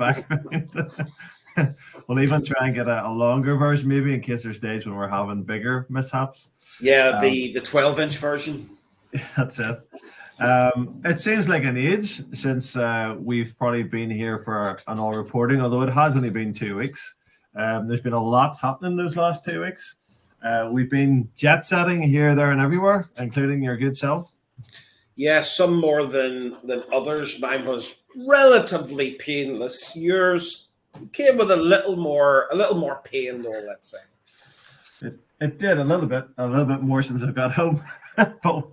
background. We'll even try and get a longer version, maybe in case there's days when we're having bigger mishaps. Yeah, the 12-inch version. That's it. It seems like an age since we've probably been here for an all reporting, although it has only been 2 weeks. There's been a lot happening those last 2 weeks. We've been jet setting here, there, and everywhere, including your good self. Yeah, some more than others. Mine was relatively painless. Yours came with a little more pain, though. Let's say it did a little bit more since I got home, but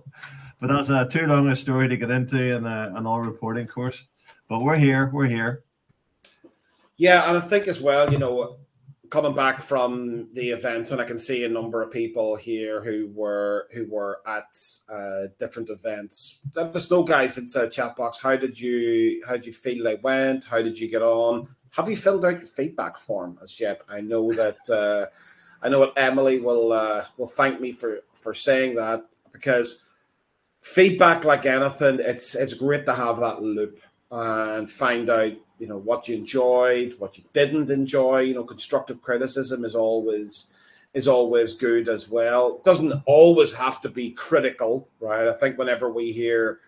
that's too long a story to get into in an all reporting course. But we're here. Yeah, and I think as well, you know, coming back from the events, and I can see a number of people here who were at different events. Let us know, guys, inside the chat box. How did you feel they went? How did you get on? Have you filled out your feedback form as yet? I know that Emily will thank me for saying that, because feedback, like anything, it's great to have that loop and find out, you know, what you enjoyed, what you didn't enjoy. You know, constructive criticism is always good as well. It doesn't always have to be critical, right? I think whenever we hear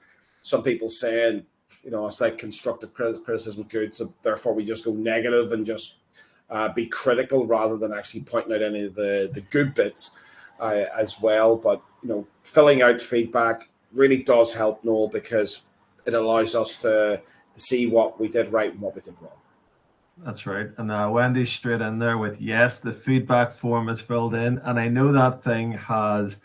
some people saying, you know, it's like constructive criticism good, so therefore we just go negative and just be critical rather than actually pointing out any of the good bits as well. But, you know, filling out feedback really does help, Noel, because it allows us to see what we did right and what we did wrong. That's right. And Wendy's straight in there with, yes, the feedback form is filled in. And I know that thing has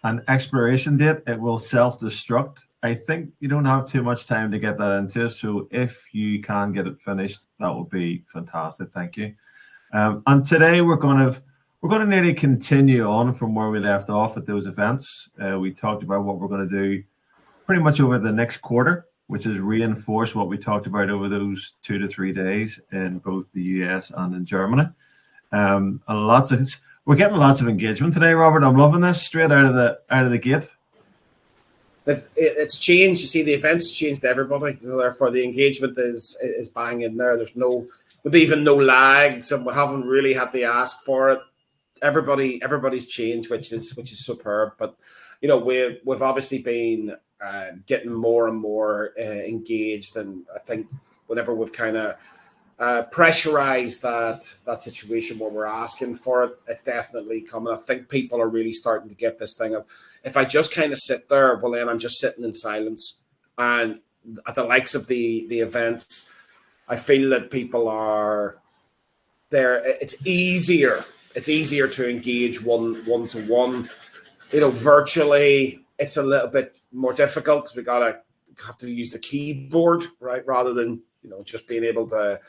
an expiration date. It will self-destruct. I think you don't have too much time to get that into it. So if you can get it finished, that would be fantastic. Thank you. And today we're going to nearly continue on from where we left off at those events. We talked about what we're going to do pretty much over the next quarter, which is reinforce what we talked about over those 2 to 3 days in both the US and in Germany. And we're getting lots of engagement today, Robert. I'm loving this straight out of the gate. It's changed. You see, the events changed everybody, so therefore the engagement is bang in there. There's maybe even no lags, and we haven't really had to ask for it. Everybody's changed, which is superb. But you know, we've obviously been getting more and more engaged, and I think whenever we've kind of pressurized that situation where we're asking for it, it's definitely coming. I think people are really starting to get this thing of, if I just kind of sit there, well, then I'm just sitting in silence. And at the likes of the events, I feel that people are there. It's easier to engage one to one. You know, virtually, it's a little bit more difficult because we have to use the keyboard, right, rather than, you know, just being able to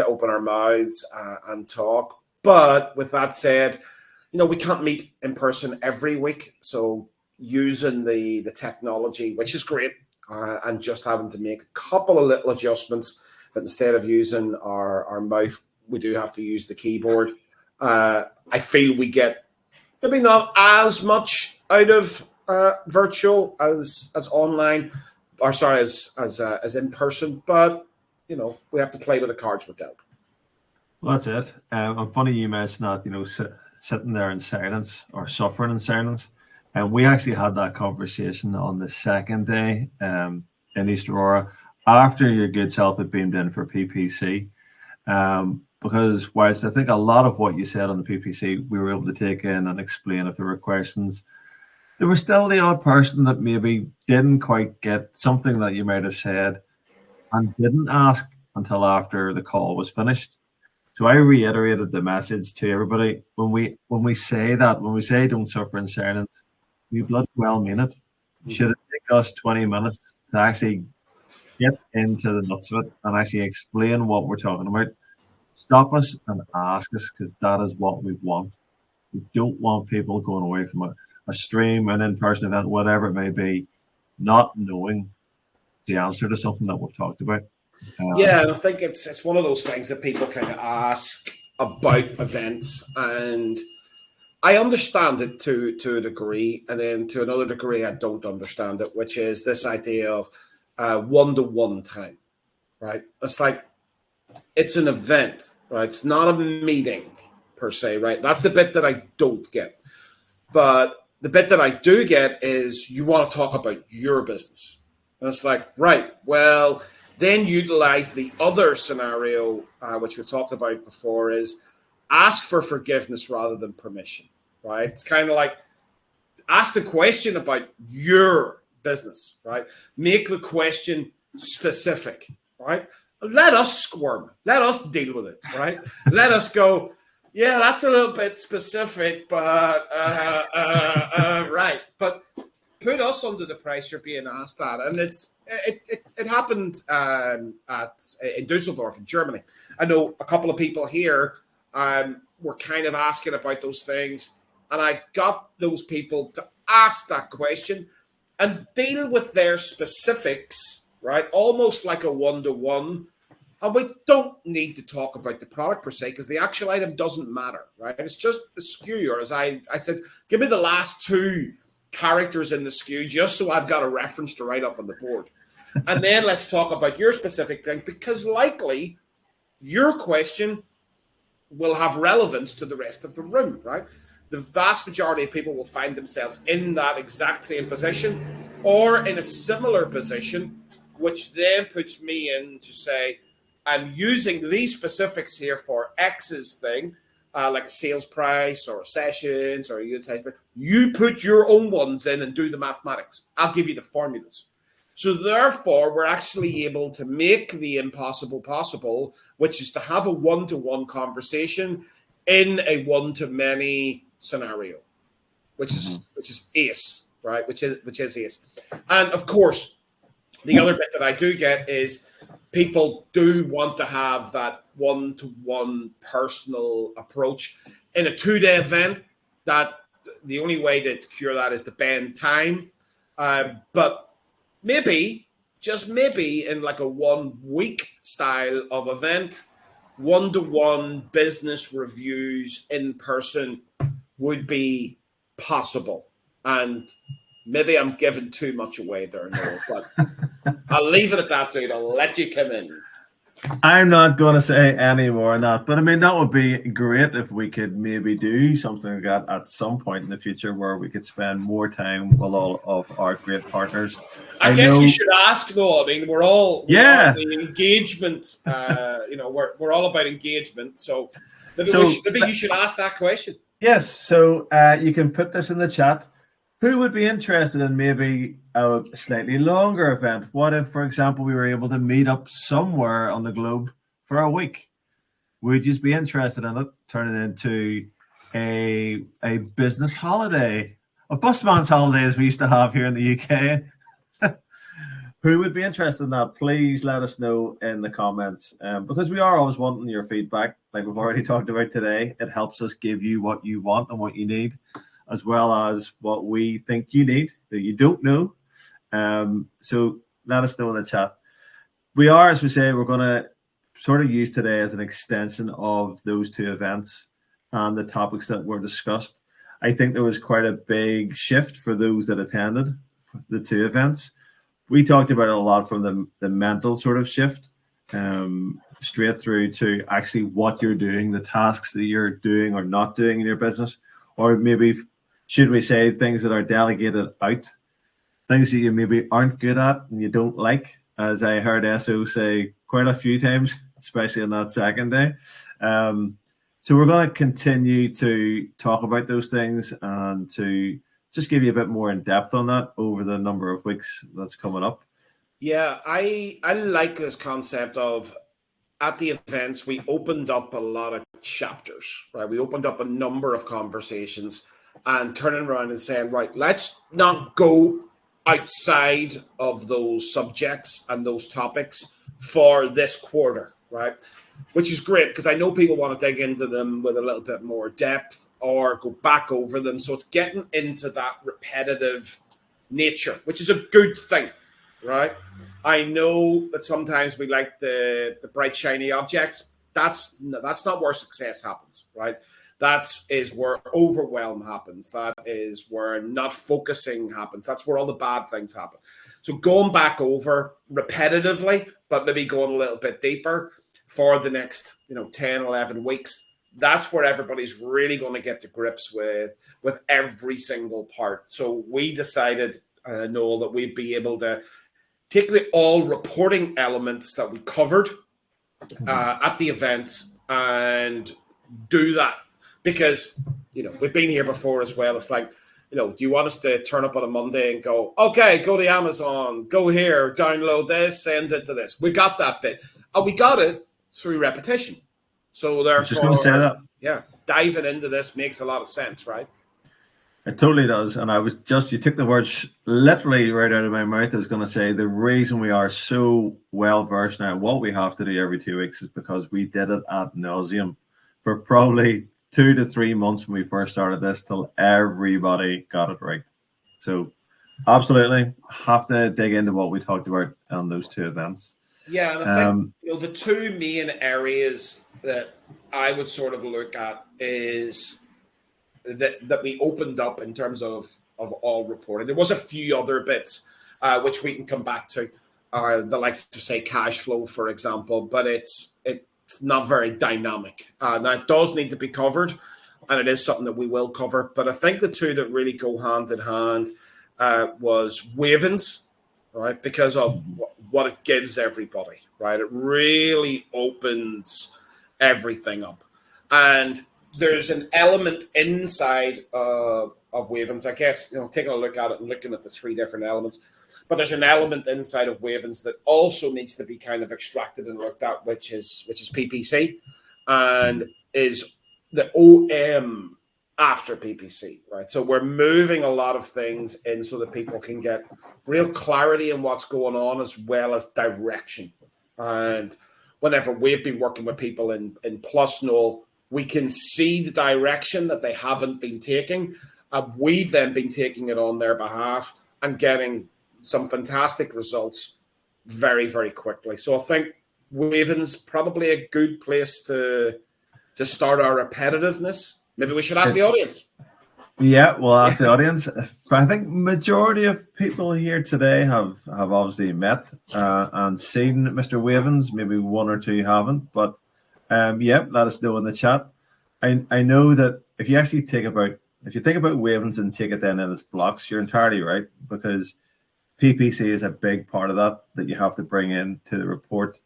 open our mouths and talk. But with that said, you know, we can't meet in person every week, so using the technology, which is great, and just having to make a couple of little adjustments, but instead of using our mouth, we do have to use the keyboard. I feel we get maybe not as much out of virtual as online, or sorry, as in person, but you know, we have to play with the cards we're dealt. Well, that's it. And funny you mentioned that, you know, sitting there in silence or suffering in silence. And we actually had that conversation on the second day in East Aurora after your good self had beamed in for PPC. Because whilst I think a lot of what you said on the PPC, we were able to take in and explain if there were questions, there was still the odd person that maybe didn't quite get something that you might have said and didn't ask until after the call was finished. So I reiterated the message to everybody. When we say don't suffer in silence, we bloody well mean it. Should it take us 20 minutes to actually get into the nuts of it and actually explain what we're talking about, stop us and ask us, because that is what we want. We don't want people going away from a stream, an in-person event, whatever it may be, not knowing the answer to something that we've talked about. Yeah, and I think it's one of those things that people kind of ask about events, and I understand it to a degree, and then to another degree I don't understand it, which is this idea of one-to-one time, right? It's like, it's an event, right? It's not a meeting per se, right? That's the bit that I don't get. But the bit that I do get is you want to talk about your business. And it's like, right, well, then utilize the other scenario, which we've talked about before, is ask for forgiveness rather than permission, right? It's kind of like ask the question about your business, right? Make the question specific, right? Let us squirm. Let us deal with it, right? Let us go, yeah, that's a little bit specific, but right. But put us under the pressure being asked that, and it happened in Dusseldorf in Germany. I know a couple of people here were kind of asking about those things, and I got those people to ask that question and deal with their specifics, right? Almost like a one-to-one. And we don't need to talk about the product per se because the actual item doesn't matter, right? It's just the SKU. Or as I said, give me the last two characters in the SKU just so I've got a reference to write up on the board. And then let's talk about your specific thing because likely your question will have relevance to the rest of the room, right? The vast majority of people will find themselves in that exact same position or in a similar position, which then puts me in to say, I'm using these specifics here for X's thing, like a sales price or sessions or a unit size. You put your own ones in and do the mathematics. I'll give you the formulas. So therefore, we're actually able to make the impossible possible, which is to have a one-to-one conversation in a one-to-many scenario, which is ace, right? Which is ace. And of course, the other bit that I do get is people do want to have that one-to-one personal approach in a 2-day event. That the only way to cure that is to bend time, but maybe, just maybe, in like a 1 week style of event, one-to-one business reviews in person would be possible. And maybe I'm giving too much away there, Noel, but I'll leave it at that, dude. I'll let you come in. I'm not going to say any more on that, but I mean, that would be great if we could maybe do something like that at some point in the future where we could spend more time with all of our great partners. I guess you should ask, though. I mean, we're all the engagement. We're all about engagement. So maybe you should ask that question. Yes. So you can put this in the chat. Who would be interested in maybe a slightly longer event? What if, for example, we were able to meet up somewhere on the globe for a week? Would you be interested in it? Turn it into a business holiday, a busman's holiday, as we used to have here in the UK. Who would be interested in that? Please let us know in the comments, because we are always wanting your feedback. Like we've already talked about today, it helps us give you what you want and what you need, as well as what we think you need that you don't know. So let us know in the chat. We are, as we say, we're going to sort of use today as an extension of those two events and the topics that were discussed. I think there was quite a big shift for those that attended the two events. We talked about it a lot from the mental sort of shift, straight through to actually what you're doing, the tasks that you're doing or not doing in your business, or maybe, should we say, things that are delegated out, things that you maybe aren't good at and you don't like, as I heard SO say quite a few times, especially on that second day. So we're going to continue to talk about those things and to just give you a bit more in depth on that over the number of weeks that's coming up. Yeah, I like this concept of, at the events, we opened up a lot of chapters, right? We opened up a number of conversations and turning around and saying, right, let's not go outside of those subjects and those topics for this quarter, right? Which is great because I know people want to dig into them with a little bit more depth or go back over them. So it's getting into that repetitive nature, which is a good thing, right? I know that sometimes we like the bright, shiny objects. That's not where success happens, right? That is where overwhelm happens. That is where not focusing happens. That's where all the bad things happen. So going back over repetitively, but maybe going a little bit deeper, for the next 10, 11 weeks. That's where everybody's really going to get to grips with every single part. So we decided, Noel, that we'd be able to take the all reporting elements that we covered at the event and do that, because we've been here before as well. It's like, do you want us to turn up on a Monday and go, okay, go to Amazon, go here, download this, send it to this? We got that bit, and we got it through repetition. So therefore, I was just going to say that. Yeah, diving into this makes a lot of sense, right? It totally does. And you took the words literally right out of my mouth. I was going to say the reason we are so well versed now, what we have to do every 2 weeks, is because we did it ad nauseum for probably 2 to 3 months when we first started this, till everybody got it right. So absolutely have to dig into what we talked about on those 2 events. Yeah, and I think the 2 main areas that I would sort of look at is that we opened up in terms of all reporting. There was a few other bits which we can come back to, the likes of, say, cash flow, for example, but it's not very dynamic. Now, it does need to be covered, and it is something that we will cover. But I think the 2 that really go hand in hand was WAVENS, right? Because of what it gives everybody, right? It really opens everything up. And there's an element inside of WAVENS, I guess, taking a look at it and looking at the 3 different elements. But there's an element inside of WAVENS that also needs to be kind of extracted and looked at, which is PPC, and is the OM after PPC, right? So we're moving a lot of things in so that people can get real clarity in what's going on, as well as direction. And whenever we've been working with people in Plus, Noel, we can see the direction that they haven't been taking, and we've then been taking it on their behalf and getting some fantastic results very, very quickly. So I think WAVENS probably a good place to start our repetitiveness. Maybe we should ask the audience. Yeah, we'll ask the audience. I think majority of people here today have obviously met and seen Mr. WAVENS. Maybe 1 or 2 haven't, but yeah, let us know in the chat. I know that if you think about WAVENS and take it then in its blocks, you're entirely right, because PPC is a big part of that you have to bring into the report.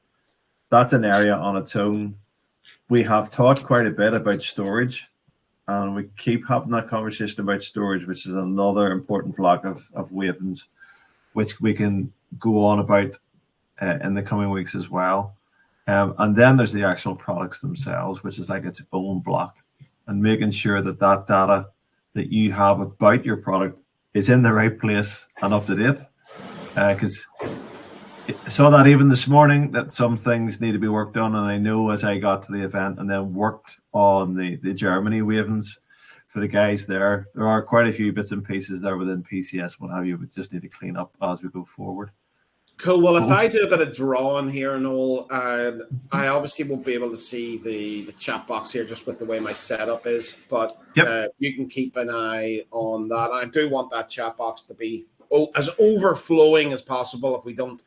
That's an area on its own. We have talked quite a bit about storage, and we keep having that conversation about storage, which is another important block of WAVENS, which we can go on about in the coming weeks as well. And then there's the actual products themselves, which is like its own block, and making sure that data that you have about your product is in the right place and up to date. Because I saw that even this morning that some things need to be worked on, and I know as I got to the event and then worked on the Germany WAVENS for the guys there are quite a few bits and pieces there within PCS, what have you. We just need to clean up as we go forward. Cool. Well, if I do a bit of drawing here, Noel, I obviously won't be able to see the chat box here just with the way my setup is, but you can keep an eye on that. I do want that chat box to be as overflowing as possible. If we don't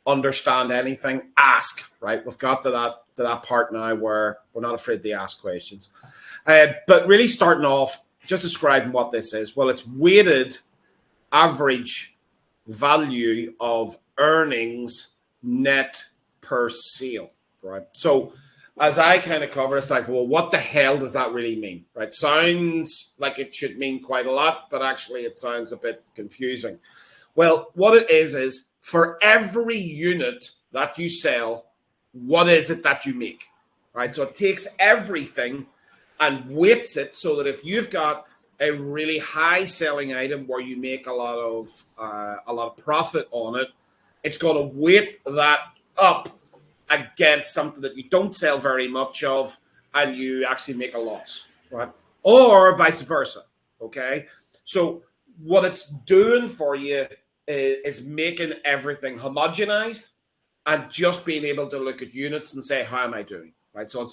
understand anything, ask, right? We've got to that part now where we're not afraid to ask questions. But really starting off, just describing what this is. Well, it's weighted average value of earnings net per sale, right? So as I kind of cover, it's like, well, what the hell does that really mean, right? Sounds like it should mean quite a lot, but actually it sounds a bit confusing. Well, what it is for every unit that you sell, what is it that you make, right? So it takes everything and weights it so that if you've got a really high selling item where you make a lot of profit on it, it's going to weight that up against something that you don't sell very much of and you actually make a loss, right? Or vice versa, okay? So what it's doing for you is making everything homogenized and just being able to look at units and say, how am I doing, right? So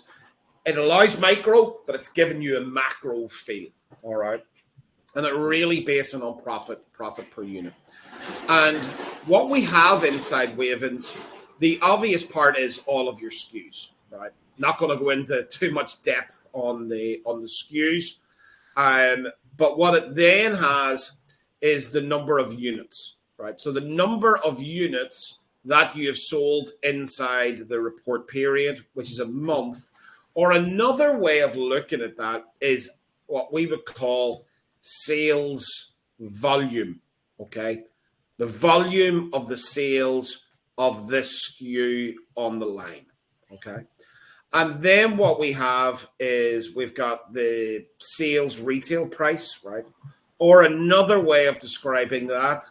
it allows micro, but it's giving you a macro feel, all right? And it really basing on profit per unit. And what we have inside WAVENS, the obvious part is all of your SKUs, right? Not going to go into too much depth on the SKUs, but what it then has is the number of units, right? So the number of units that you have sold inside the report period, which is a month, or another way of looking at that is what we would call sales volume, okay? The volume of the sales of this SKU on the line, okay? And then what we have is we've got the sales retail price, right? Or another way of describing that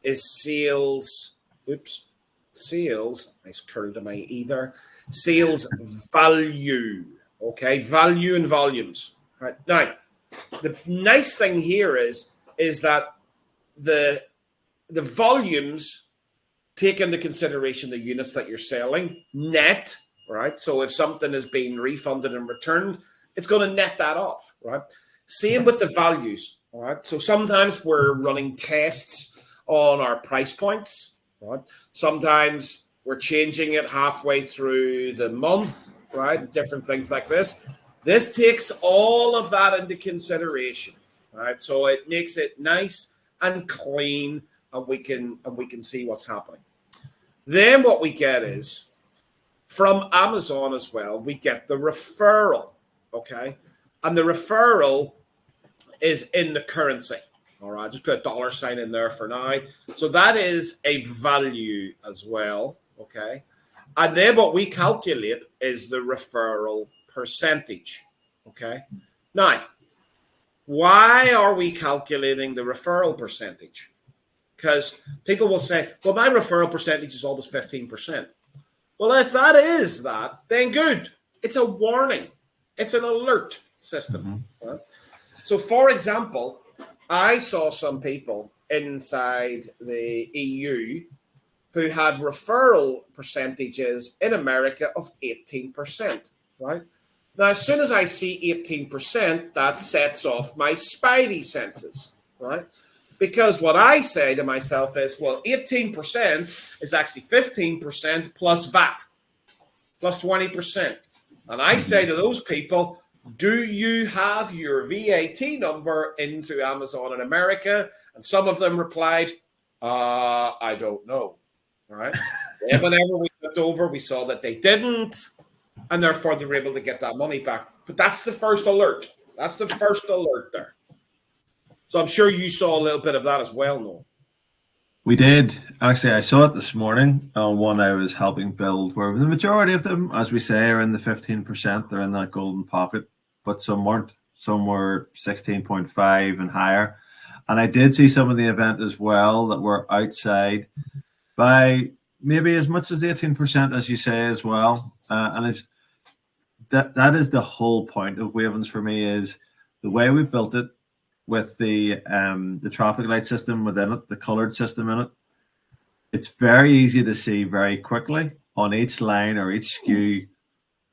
is sales, nice curl to my either, sales value, okay? Value and volumes, right? Now, the nice thing here is that the volumes take into consideration the units that you're selling net, right? So if something is being refunded and returned, it's going to net that off, right? Same with the values, all right? So sometimes we're running tests on our price points, right? Sometimes we're changing it halfway through the month, right? Different things like this. This takes all of that into consideration, right? So it makes it nice and clean, and we can see what's happening. Then what we get is from Amazon as well, we get the referral, okay? And the referral is in the currency, all right? Just put a dollar sign in there for now. So that is a value as well, okay? And then what we calculate is the referral percentage, okay? Now, why are we calculating the referral percentage? Because people will say, well, my referral percentage is almost 15%. Well, if that is that, then good. It's a warning. It's an alert system. Mm-hmm. Right? So, for example, I saw some people inside the EU who had referral percentages in America of 18%, right? Now, as soon as I see 18%, that sets off my spidey senses, right? Because what I say to myself is, well, 18% is actually 15% plus VAT, plus 20%. And I say to those people, do you have your VAT number into Amazon in America? And some of them replied, I don't know. All right. And whenever we looked over, we saw that they didn't, and therefore they were able to get that money back. But that's the first alert. That's the first alert there. So I'm sure you saw a little bit of that as well, Noel. We did. Actually, I saw it this morning on one I was helping build, where the majority of them, as we say, are in the 15%. They're in that golden pocket, but some weren't. Some were 16.5 and higher. And I did see some of the event as well that were outside by maybe as much as 18%, as you say, as well. And it's that is the whole point of WAVENS for me, is the way we built it, with the traffic light system within it, the colored system in it. It's very easy to see very quickly on each line or each SKU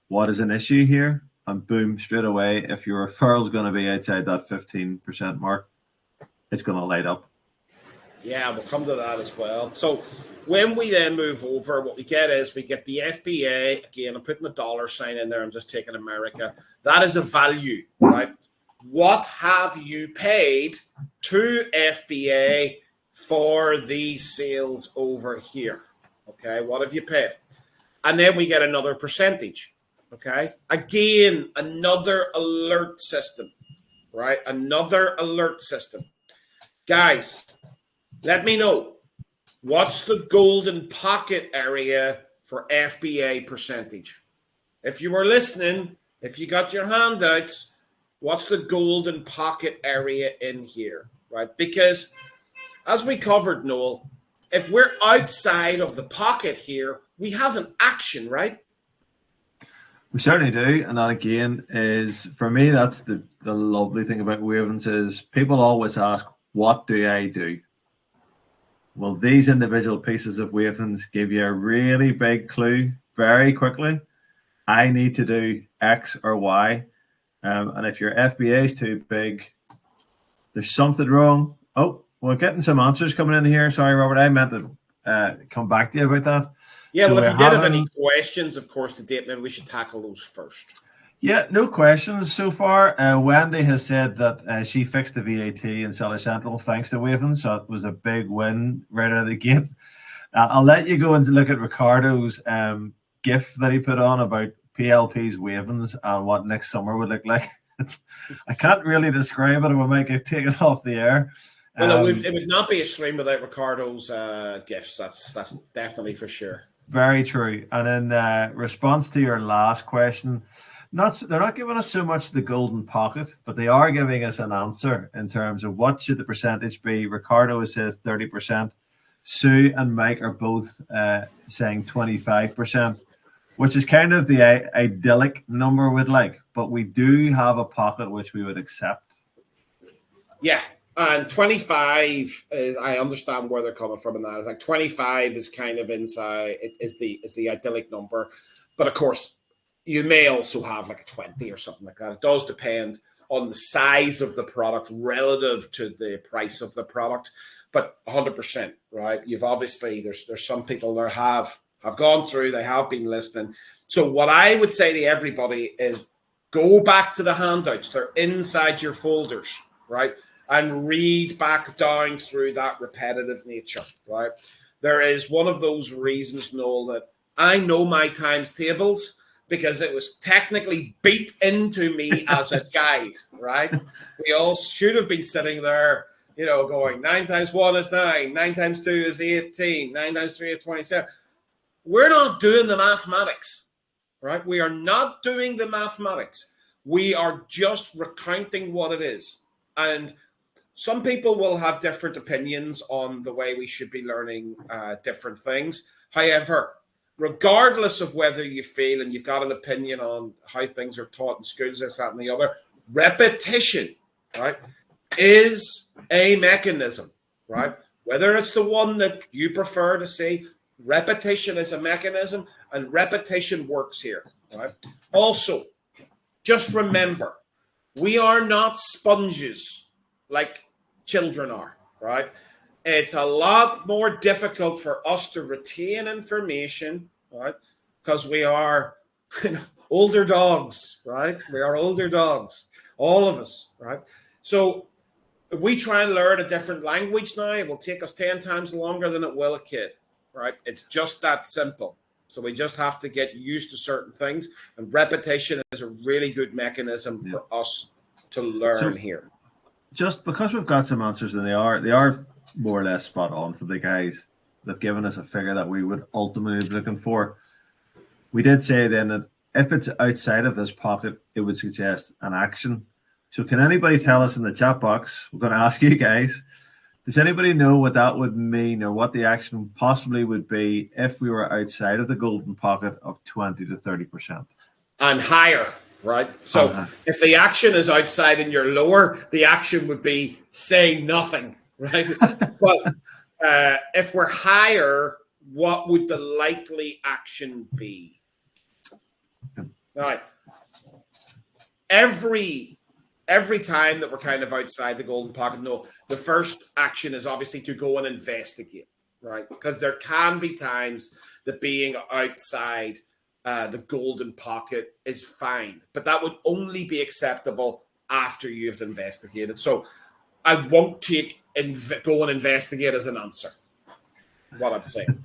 what is an issue here, and boom, straight away, if your referral is going to be outside that 15% mark, it's going to light up. Yeah, we'll come to that as well. So when we then move over, what we get is we get the FBA. Again, I'm putting the dollar sign in there. I'm just taking America. That is a value, right? What have you paid to FBA for these sales over here? Okay, what have you paid? And then we get another percentage. Okay, again, another alert system, right? Another alert system. Guys, let me know, what's the golden pocket area for FBA percentage? If you were listening, if you got your handouts, what's the golden pocket area in here, right? Because as we covered, Noel, if we're outside of the pocket here, we have an action, right? We certainly do. And that, again, is, for me, that's the lovely thing about WAVENS, is people always ask, what do I do? Well, these individual pieces of WAVENS give you a really big clue very quickly. I need to do X or Y. And if your FBA is too big, there's something wrong. Oh, we're getting some answers coming in here. Sorry, Robert, I meant to come back to you about that. Yeah, So well, if we're you did have any having, questions, of course, to date, maybe we should tackle those first. yeah, no questions so far. Wendy has said that she fixed the VAT in Seller Central thanks to Wavens. So it was a big win right out of the gate. I'll let you go and look at Ricardo's GIF that he put on about PLP's Wavens and what next summer would look like. I can't really describe it, or we might get taken off the air. Well, it would not be a stream without Ricardo's gifts. That's definitely for sure. Very true. And in response to your last question, they're not giving us so much the golden pocket, but they are giving us an answer in terms of what should the percentage be. Ricardo says 30%. Sue and Mike are both saying 25%, which is kind of the idyllic number we'd like, but we do have a pocket which we would accept. Yeah, and 25 is, I understand where they're coming from in that. It's like 25 is kind of inside, is the idyllic number. But of course, you may also have like a 20 or something like that. It does depend on the size of the product relative to the price of the product. But 100%, right? You've obviously, there's some people that have gone through, they have been listening. So what I would say to everybody is go back to the handouts. They're inside your folders, right? And read back down through that repetitive nature, right? There is one of those reasons, Noel, that I know my times tables because it was technically beat into me as a guide, right? We all should have been sitting there, you know, going 9 times 1 is 9, 9 times 2 is 18, 9 times 3 is 27. We're not doing the mathematics, right? We are not doing the mathematics. We are just recounting what it is. And some people will have different opinions on the way we should be learning different things. However, regardless of whether you feel and you've got an opinion on how things are taught in schools, this, that, and the other, repetition, right, is a mechanism, right? Whether it's the one that you prefer to see, repetition is a mechanism, and repetition works here, right? Also, just remember, we are not sponges like children are, right? It's a lot more difficult for us to retain information, right? Because we are older dogs, right? We are older dogs, all of us, right? So if we try and learn a different language now, it will take us 10 times longer than it will a kid, right? It's just that simple. So we just have to get used to certain things, and repetition is a really good mechanism for us to learn here. Just because we've got some answers, and they are more or less spot on for the guys. They've given us a figure that we would ultimately be looking for. We did say then that if it's outside of this pocket, it would suggest an action. So can anybody tell us in the chat box? We're going to ask you guys. Does anybody know what that would mean, or what the action possibly would be if we were outside of the golden pocket of 20 to 30%? And higher, right? So if the action is outside and you're lower, the action would be say nothing, right? But if we're higher, what would the likely action be? All right. Every time that we're kind of outside the golden pocket, no, the first action is obviously to go and investigate, right? Because there can be times that being outside the golden pocket is fine, but that would only be acceptable after you've investigated. So I won't take go and investigate as an answer, what I'm saying.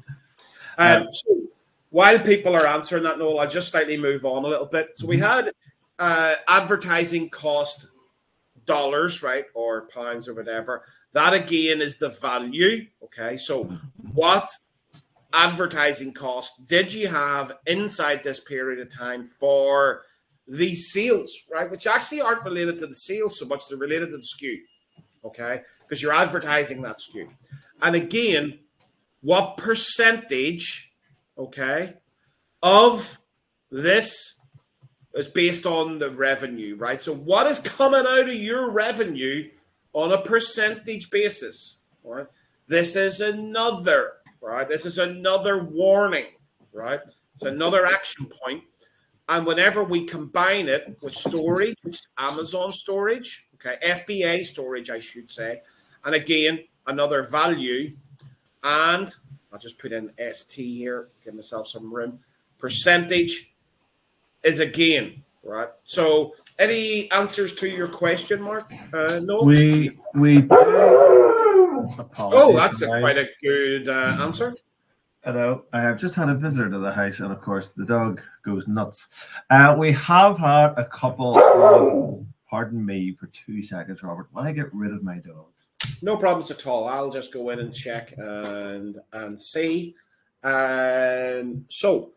So while people are answering that, Noel, I'll just slightly move on a little bit. So we had advertising cost dollars, right, or pounds or whatever. That again is the value. Okay, so what advertising cost did you have inside this period of time for the sales, right, which actually aren't related to the sales so much, they're related to the SKU, okay, because you're advertising that SKU. And again, what percentage, okay, of this is based on the revenue, right? So what is coming out of your revenue on a percentage basis, right? This is another, right? This is another warning, right? It's another action point. And whenever we combine it with storage, which is Amazon storage, okay, FBA storage, I should say, and again, another value, and I'll just put in ST here, give myself some room. Percentage is a gain, right? So any answers to your question, Mark? No. We do. Oh, Apologies. that's quite a good answer. Hello. I have just had a visitor to the house, and of course, the dog goes nuts. We have had a couple of, pardon me for 2 seconds, Robert, while I get rid of my dog. No problems at all. I'll just go in and check and see. So,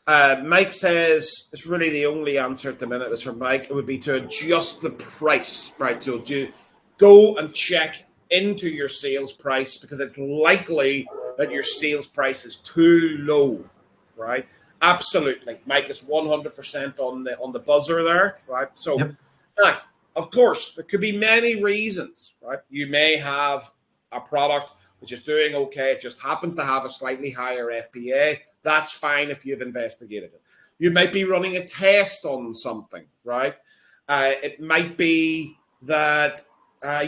Mike says it's really the only answer at the minute is from Mike. It would be to adjust the price, right? So do go and check into your sales price because it's likely that your sales price is too low, right? Absolutely, Mike is 100% on the buzzer there, right? So, Yep. now, of course, there could be many reasons, right? You may have a product which is doing okay. It just happens to have a slightly higher FBA. That's fine if you've investigated it. You might be running a test on something, right? It might be that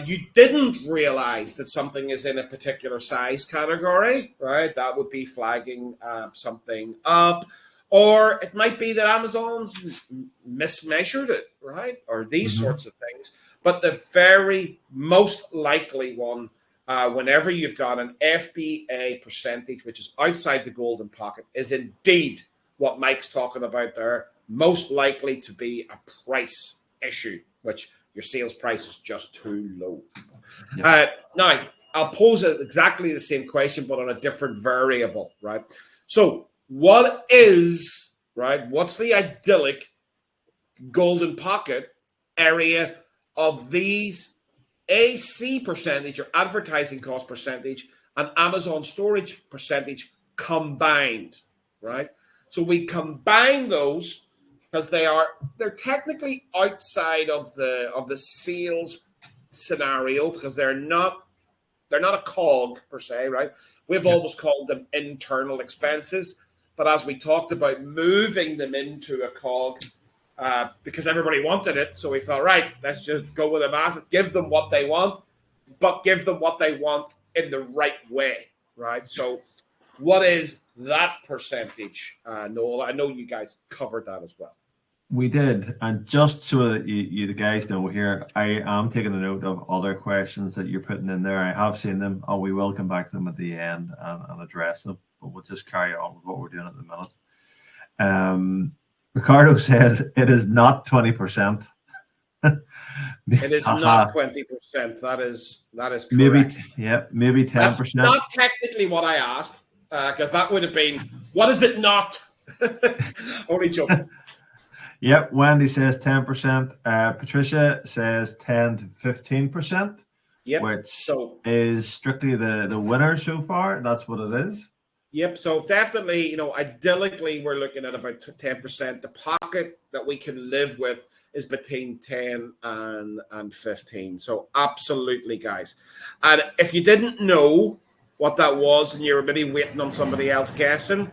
you didn't realize that something is in a particular size category, right? That would be flagging something up. Or it might be that Amazon's mismeasured it, right? Or these sorts of things. But the very most likely one, whenever you've got an FBA percentage, which is outside the golden pocket, is indeed what Mike's talking about there, most likely to be a price issue, which your sales price is just too low. Yep. Now, I'll pose exactly the same question, but on a different variable, right? So what is, right, what's the idyllic golden pocket area of these AC percentage or advertising cost percentage and Amazon storage percentage combined, right? So we combine those because they're technically outside of the sales scenario because they're not a cog per se, right? We've always called them internal expenses, but as we talked about moving them into a cog because everybody wanted it, so we thought, right, let's just go with them as it, give them what they want, but give them what they want in the right way, right? So what is that percentage, Noel? I know you guys covered that as well. We did, and just so that you the guys know here, I am taking a note of other questions that you're putting in there. I have seen them, and we will come back to them at the end and address them, but we'll just carry on with what we're doing at the minute. Ricardo says it is not 20%. It is not 20%. That is correct. Maybe 10%. That's not technically what I asked, because that would have been, what is it not? Only joking. Yep, Wendy says 10%. Patricia says 10 to 15%. Yep. Which is strictly the winner so far. That's what it is. Yep. So definitely, idyllically, we're looking at about 10%. The pocket that we can live with is between 10 and 15. So absolutely, guys. And if you didn't know what that was and you were maybe waiting on somebody else guessing,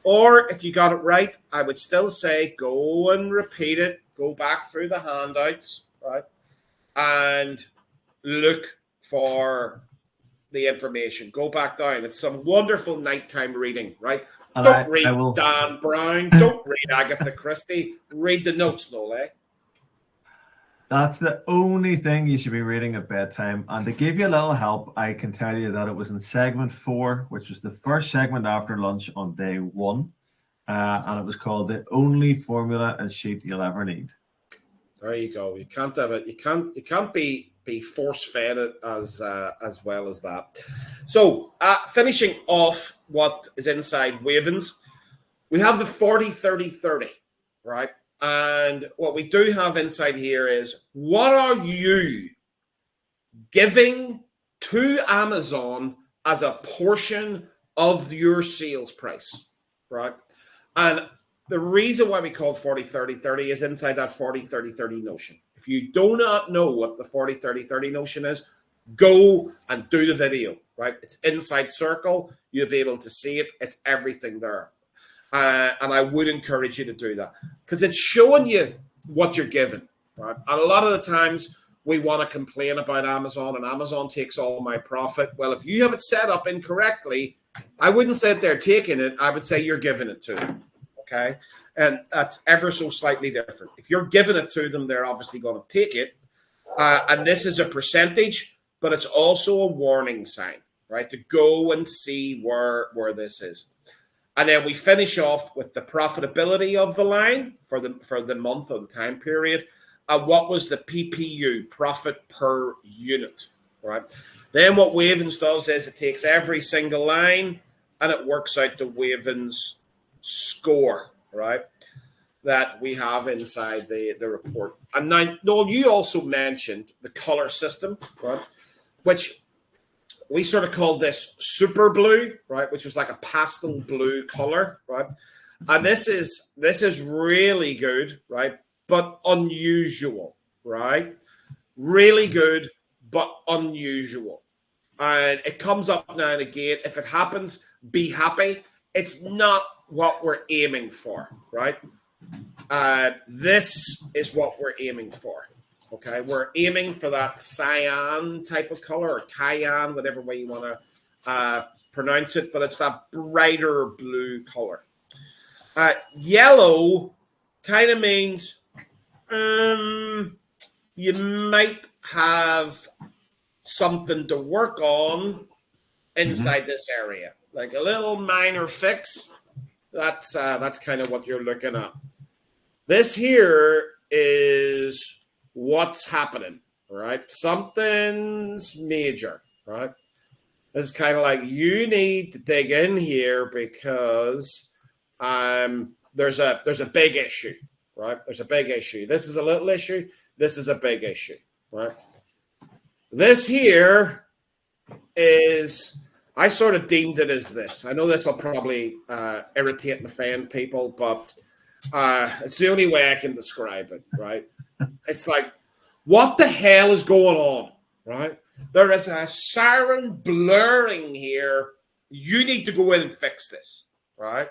or if you got it right, I would still say go and repeat it. Go back through the handouts, right? And look for the information. Go back down. It's some wonderful nighttime reading, right? And don't read Dan Brown. Don't read Agatha Christie. Read the notes, Noel. That's the only thing you should be reading at bedtime. And to give you a little help, I can tell you that it was in segment 4, which was the first segment after lunch on day 1. And it was called The Only Formula and Sheet You'll Ever Need. There you go. You can't have it. You can't be force-fed it as well as that. So finishing off what is inside WAVENS, we have the 40-30-30, right? And what we do have inside here is, what are you giving to Amazon as a portion of your sales price, right? And the reason why we call it 40-30-30 is inside that 40-30-30 notion. If you do not know what the 40-30-30 notion is, go and do the video, right? It's inside Circle. You'll be able to see it. It's everything there. And I would encourage you to do that because it's showing you what you're given, right? And a lot of the times we want to complain about Amazon and Amazon takes all my profit. Well, if you have it set up incorrectly, I wouldn't say that they're taking it. I would say you're giving it to them. Okay. And that's ever so slightly different. If you're giving it to them, they're obviously going to take it. And this is a percentage, but it's also a warning sign, right? To go and see where this is. And then we finish off with the profitability of the line for the month or the time period. And what was the PPU, profit per unit, right? Then what WAVENS does is it takes every single line and it works out the WAVENS score, right, that we have inside the report. And now, Noel, you also mentioned the color system, right, which we sort of called this super blue, right, which was like a pastel blue color, right? And this is really good, right, but unusual, right? Really good, but unusual. And it comes up now and again. If it happens, be happy. It's not what we're aiming for, right? This is what we're aiming for. Okay, we're aiming for that cyan type of color, or cayenne, whatever way you want to pronounce it, but it's that brighter blue color. Yellow kind of means you might have something to work on inside this area, like a little minor fix. That's kind of what you're looking at. This here is what's happening, right? Something's major, right? It's kind of like you need to dig in here because there's a big issue, right? There's a big issue. This is a little issue. This is a big issue, right? This here is, I sort of deemed it as this. I know this will probably irritate and offend people, but it's the only way I can describe it, right? It's like, what the hell is going on, right? There is a siren blaring here. You need to go in and fix this, right?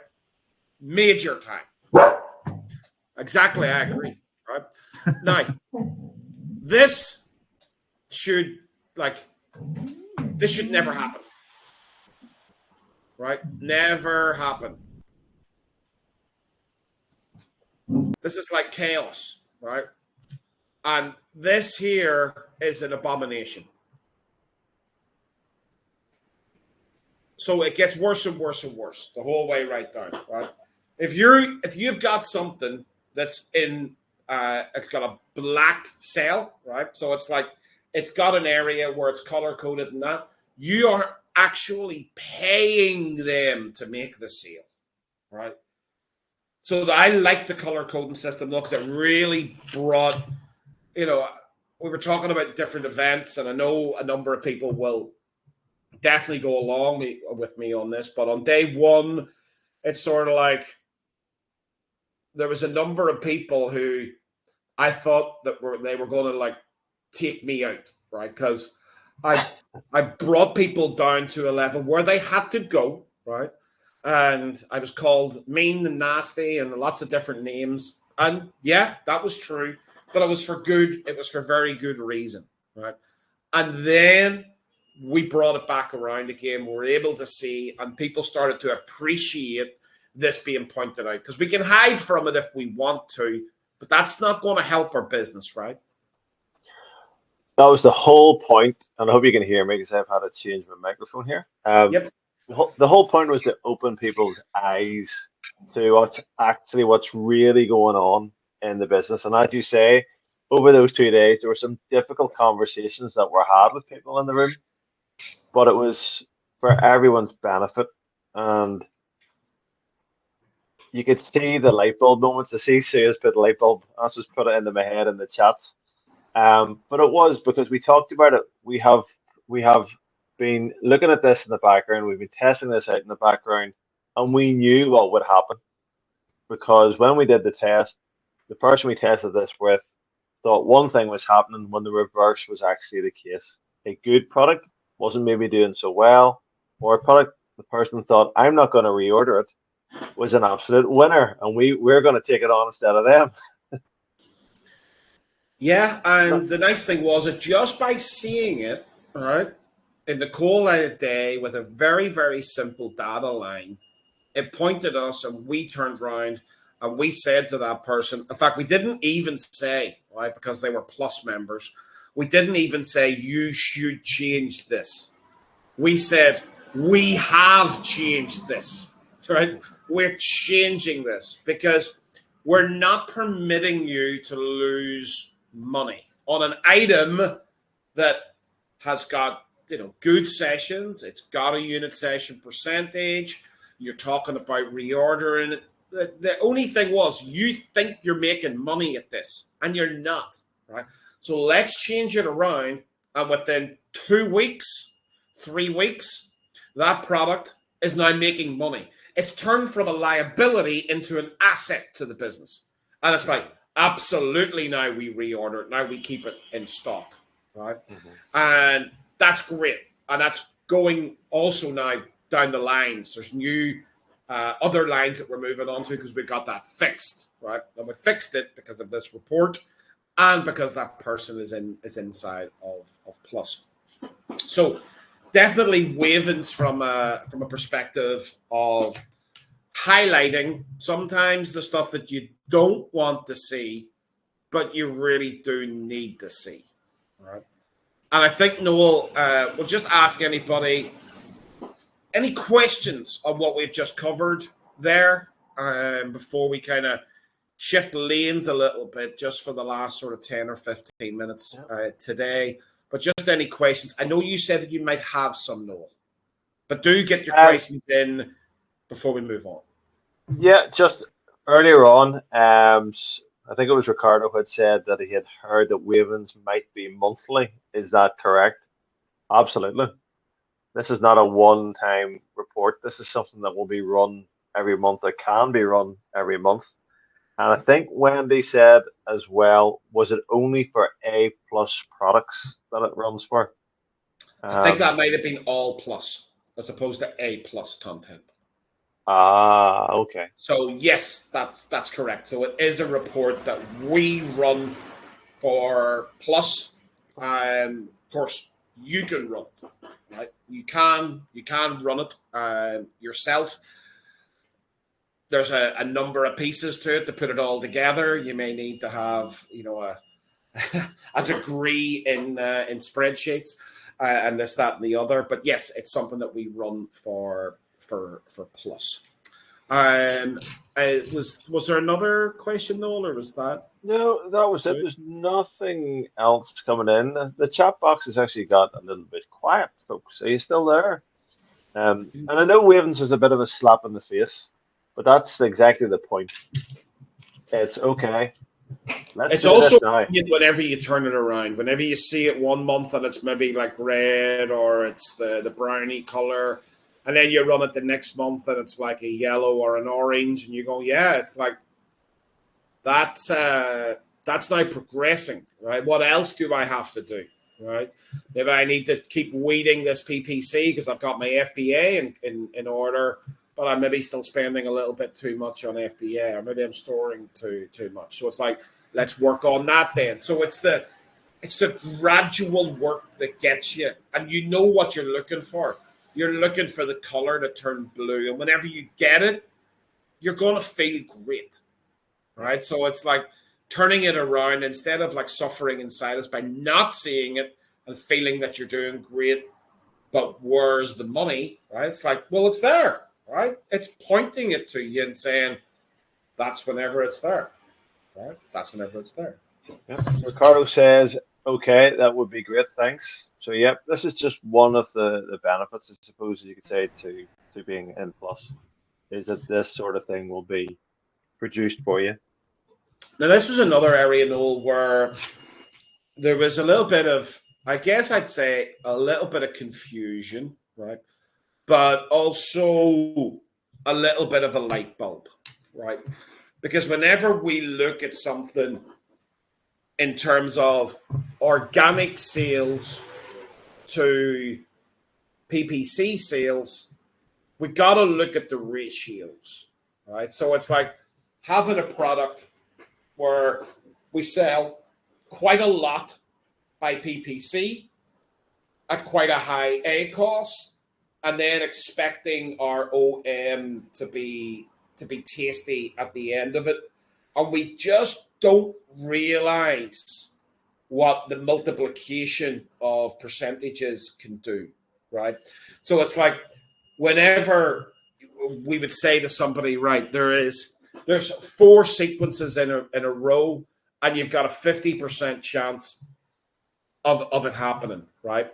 Major time. Exactly, I agree, right? Now, this should never happen, right? Never happen. This is like chaos, right? And this here is an abomination. So it gets worse and worse and worse the whole way right down, right? If you've got something that's in it's got a black cell, right? So it's like it's got an area where it's color coded and that, you are actually paying them to make the sale, right? So I like the color coding system though, because it really brought, we were talking about different events, and I know a number of people will definitely go along with me on this, but on day one, it's sort of like there was a number of people who I thought that they were going to like take me out, right? Because I brought people down to a level where they had to go, right? And I was called mean and nasty and lots of different names. And yeah, that was true, but it was for good. It was for very good reason, right? And then we brought it back around again. We were able to see, and people started to appreciate this being pointed out, because we can hide from it if we want to, but that's not going to help our business, right? That was the whole point, and I hope you can hear me because I've had to change my microphone here. Yep. The whole point was to open people's eyes to what's really going on in the business. And as you say, over those 2 days, there were some difficult conversations that were had with people in the room, but it was for everyone's benefit. And you could see the light bulb moments. To see Sue's put the light bulb, that's just put it into my head in the chats. But it was because we talked about it. We have been looking at this in the background. We've been testing this out in the background, and we knew what would happen, because when we did the test, the person we tested this with thought one thing was happening when the reverse was actually the case. A good product wasn't maybe doing so well, or a product the person thought, I'm not going to reorder it, was an absolute winner, and we're going to take it on instead of them. Yeah, and the nice thing was that just by seeing it, right, in the cold light of day with a very, very simple data line, it pointed us and we turned around and we said to that person, in fact, we didn't even say, right, because they were Plus members, we didn't even say you should change this. We said, we have changed this, right? We're changing this because we're not permitting you to lose money on an item that has got, good sessions. It's got a unit session percentage. You're talking about reordering it. The only thing was you think you're making money at this and you're not, right? So let's change it around. And within 2 weeks, 3 weeks, that product is now making money. It's turned from a liability into an asset to the business. And it's like, absolutely, now we reorder it. Now we keep it in stock, right? And that's great. And that's going also now down the lines. There's new other lines that we're moving on to because we got that fixed, right? And we fixed it because of this report and because that person is inside of Plus. So definitely WAVENS from a perspective of highlighting sometimes the stuff that you don't want to see, but you really do need to see, right? And I think, Noel, we'll just ask anybody, any questions on what we've just covered there before we kind of shift lanes a little bit just for the last sort of 10 or 15 minutes today. But just any questions. I know you said that you might have some, Noel, but do get your questions in before we move on. Yeah, just earlier on, I think it was Ricardo who had said that he had heard that WAVENS might be monthly. Is that correct? Absolutely. This is not a one-time report. This is something that will be run every month. It can be run every month. And I think Wendy said as well, was it only for A+ products that it runs for? I think that might have been all Plus as opposed to A+ content. Ah, okay. So yes, that's correct. So it is a report that we run for Plus. Of course, you can run it, right? You can run it yourself. There's a number of pieces to it to put it all together. You may need to have, a degree in spreadsheets and this, that, and the other. But yes, it's something that we run for Plus. Was there another question, Noel, or was that? No, that was it. There's nothing else coming in. The chat box has actually got a little bit quiet, folks. Are you still there? And I know WAVENS is a bit of a slap in the face, but that's exactly the point. It's okay. It's also whenever you turn it around, whenever you see it 1 month and it's maybe like red or it's the brownie color, and then you run it the next month and it's like a yellow or an orange, and you go, yeah, it's like that's now progressing, right? What else do I have to do, right? Maybe I need to keep weeding this PPC because I've got my FBA in order, but I'm maybe still spending a little bit too much on FBA, or maybe I'm storing too much. So it's like, let's work on that then. So it's the gradual work that gets you, and you know what you're looking for. You're looking for the color to turn blue, and whenever you get it, you're going to feel great, right? So it's like turning it around instead of like suffering in silence by not seeing it and feeling that you're doing great, but where's the money, right? It's like, well, it's there, right? It's pointing it to you and saying, that's whenever it's there, right? That's whenever it's there. Yeah. Ricardo says, okay, that would be great, thanks. So, yeah, this is just one of the benefits, I suppose, you could say, to being in Plus, is that this sort of thing will be produced for you. Now, this was another area, Noel, where there was a little bit of, I guess I'd say, a little bit of confusion, right? But also a little bit of a light bulb, right? Because whenever we look at something in terms of organic sales to PPC sales, we got to look at the ratios, right? So it's like having a product where we sell quite a lot by PPC at quite a high A cost, and then expecting our OM to be tasty at the end of it, and we just don't realize what the multiplication of percentages can do, right? So it's like whenever we would say to somebody, right, there's 4 sequences in a row, and you've got a 50% chance of it happening, right?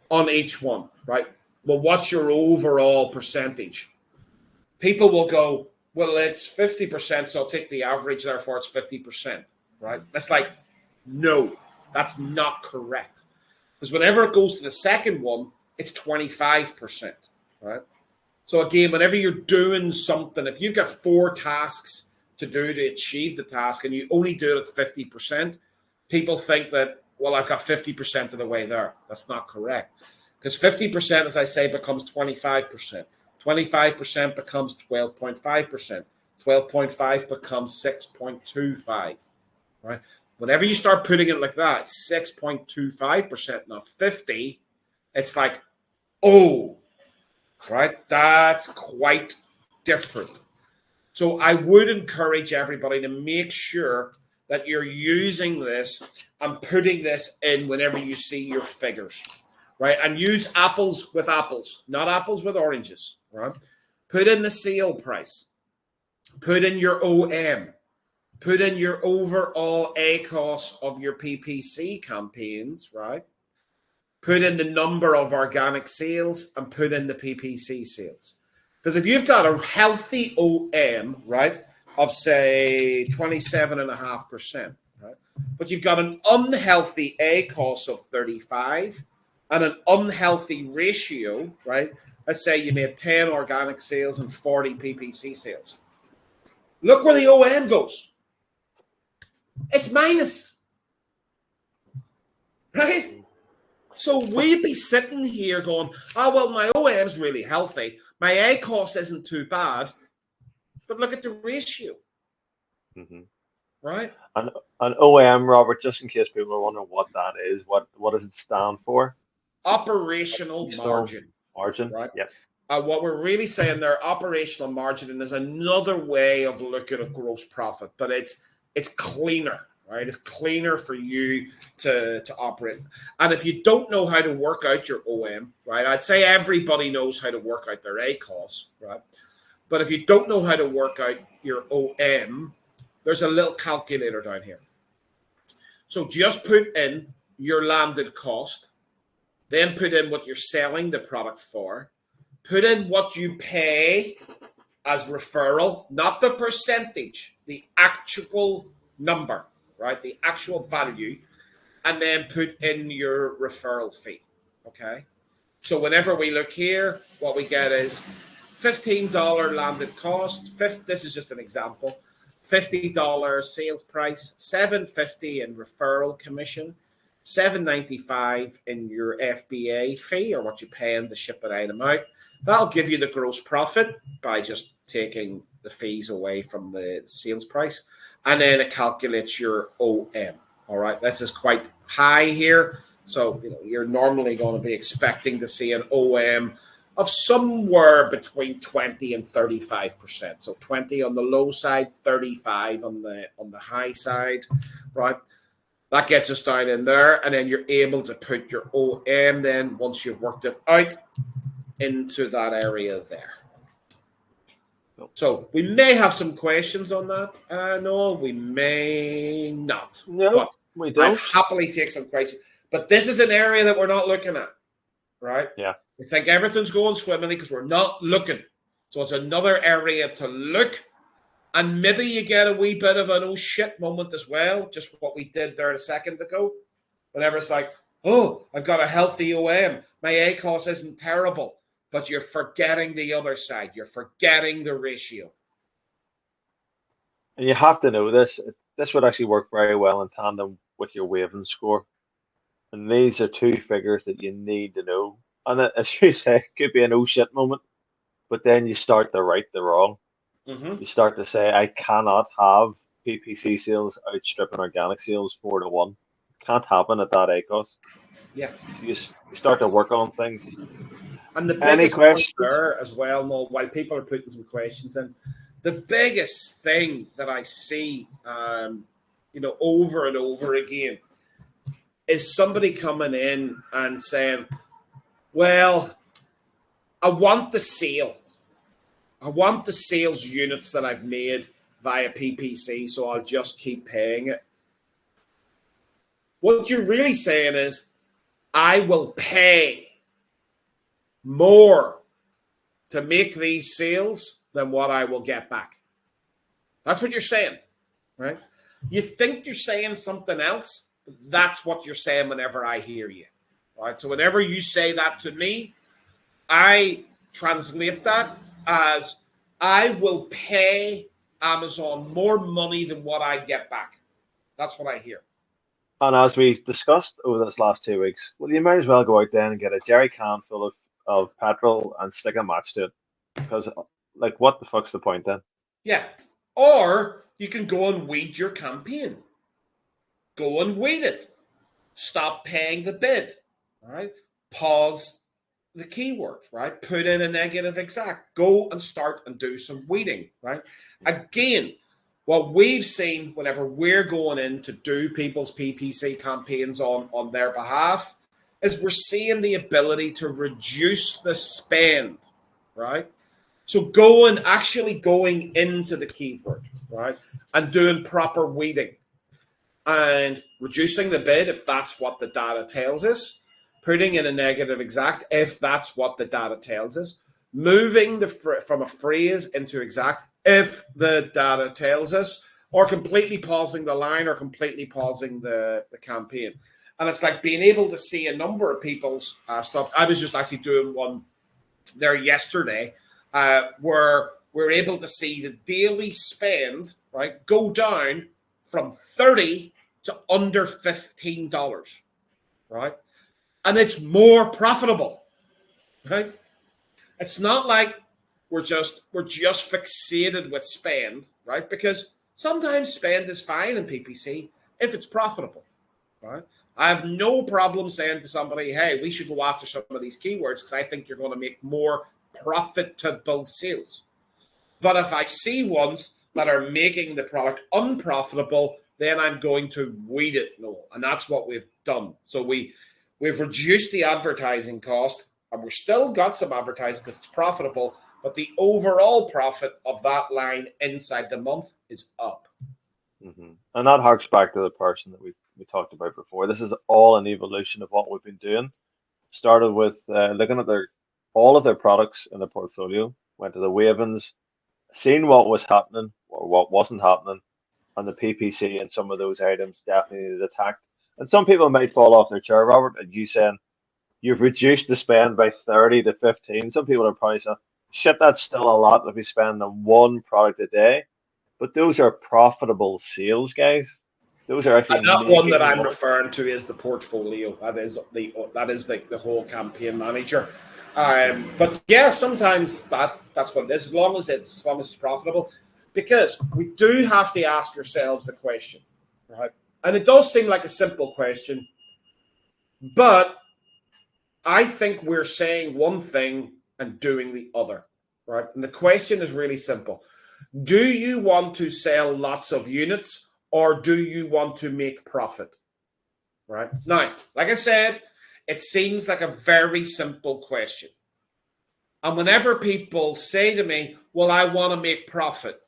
On each one, right? Well, what's your overall percentage? People will go, well, it's 50%, so I'll take the average, therefore it's 50%, right? That's like, no, that's not correct. Because whenever it goes to the second one, it's 25%, right? So again, whenever you're doing something, if you've got 4 tasks to do to achieve the task and you only do it at 50%, people think that, well, I've got 50% of the way there. That's not correct. Because 50%, as I say, becomes 25%. 25% becomes 12.5%. 12.5 becomes 6.25, right? Whenever you start putting it like that, 6.25%, not 50, it's like, oh, right? That's quite different. So I would encourage everybody to make sure that you're using this and putting this in whenever you see your figures, right? And use apples with apples, not apples with oranges, right? Put in the sale price. Put in your OM. Put in your overall ACOS of your PPC campaigns, right? Put in the number of organic sales and put in the PPC sales. Because if you've got a healthy OM, right, of say 27.5%, right, but you've got an unhealthy ACOS of 35 and an unhealthy ratio, right, let's say you made 10 organic sales and 40 PPC sales. Look where the OM goes. It's minus, right? So we'd be sitting here going, oh, well, my OM's really healthy. My ACOS isn't too bad. But look at the ratio, right? And OM, Robert, just in case people are wondering what that is, what does it stand for? Operational margin. Margin, right? Yep. What we're really saying there, operational margin, and there's another way of looking at gross profit, but it's cleaner, right? It's cleaner for you to operate. And if you don't know how to work out your OM, right, I'd say everybody knows how to work out their ACOS, right? But if you don't know how to work out your OM, there's a little calculator down here. So just put in your landed cost, then put in what you're selling the product for, put in what you pay as referral, not the percentage, the actual number, right? The actual value, and then put in your referral fee, okay? So whenever we look here, what we get is $15 landed cost. This is just an example. $50 sales price, $7.50 in referral commission, $7.95 in your FBA fee, or what you pay in to ship an item out. That'll give you the gross profit by just taking the fees away from the sales price, and then it calculates your OM. All right, this is quite high here, so you're normally going to be expecting to see an OM of somewhere between 20 and 35%. So 20 on the low side, 35 on the high side, right? That gets us down in there, and then you're able to put your OM then, once you've worked it out, into that area there. So we may have some questions on that. No, we may not. No, but we don't. I'd happily take some questions. But this is an area that we're not looking at, right? Yeah. We think everything's going swimmingly because we're not looking. So it's another area to look. And maybe you get a wee bit of an oh shit moment as well, just what we did there a second ago. Whenever it's like, oh, I've got a healthy OM. My ACOS isn't terrible. But you're forgetting the other side. You're forgetting the ratio. And you have to know this. This would actually work very well in tandem with your WAVENS score. And these are 2 figures that you need to know. And as you say, it could be an oh shit moment. But then you start to right the wrong. You start to say, I cannot have PPC sales outstripping organic sales 4-1. Can't happen at that ACOS. Yeah. You start to work on things. And the Any biggest point questions? there as well, Mo, while people are putting some questions in, the biggest thing that I see, over and over again, is somebody coming in and saying, well, I want the sale. I want the sales units that I've made via PPC, so I'll just keep paying it. What you're really saying is, I will pay more to make these sales than what I will get back. That's what you're saying, right? You think you're saying something else, but that's what you're saying whenever I hear you. Right? So whenever you say that to me, I translate that as I will pay Amazon more money than what I get back. That's what I hear. And as we discussed over this last 2 weeks, well, you might as well go out there and get a jerry can full of petrol and stick a match to it. Because, like, what the fuck's the point then? Yeah. Or you can go and weed your campaign. Go and weed it. Stop paying the bid. Right? Pause the keyword, right? Put in a negative exact. Go and start and do some weeding, right? Again, what we've seen whenever we're going in to do people's PPC campaigns on their behalf is we're seeing the ability to reduce the spend, right? So actually going into the keyword, right? And doing proper weeding and reducing the bid if that's what the data tells us, putting in a negative exact if that's what the data tells us, moving from a phrase into exact if the data tells us, or completely pausing the line or completely pausing the campaign. And it's like being able to see a number of people's stuff. I was just actually doing one there yesterday where we're able to see the daily spend, right, go down from 30 to under $15, right? And it's more profitable, right? It's not like we're just fixated with spend, right? Because sometimes spend is fine in PPC if it's profitable, right? I have no problem saying to somebody, hey, we should go after some of these keywords because I think you're going to make more profitable sales. But if I see ones that are making the product unprofitable, then I'm going to weed it, Noel. And that's what we've done. So we've reduced the advertising cost, and we've still got some advertising because it's profitable, but the overall profit of that line inside the month is up. And that harks back to the person that we talked about before. This is all an evolution of what we've been doing. Started with looking at all of their products in the portfolio, went to the WAVENS, seen what was happening or what wasn't happening, and the PPC and some of those items definitely needed attacked. And some people might fall off their chair, Robert, and you saying you've reduced the spend by 30 to 15. Some people are probably saying, shit, that's still a lot if we spend on one product a day. But those are profitable sales, guys. Those are actually And that one that making I'm money. referring to is the portfolio. That is the whole campaign manager. But yeah, sometimes that's what it is. As long as it's profitable, because we do have to ask ourselves the question, right? And it does seem like a simple question, but I think we're saying one thing and doing the other, right? And the question is really simple. Do you want to sell lots of units or do you want to make profit? Right? Now, like I said, it seems like a very simple question. And whenever people say to me, well, I want to make profit,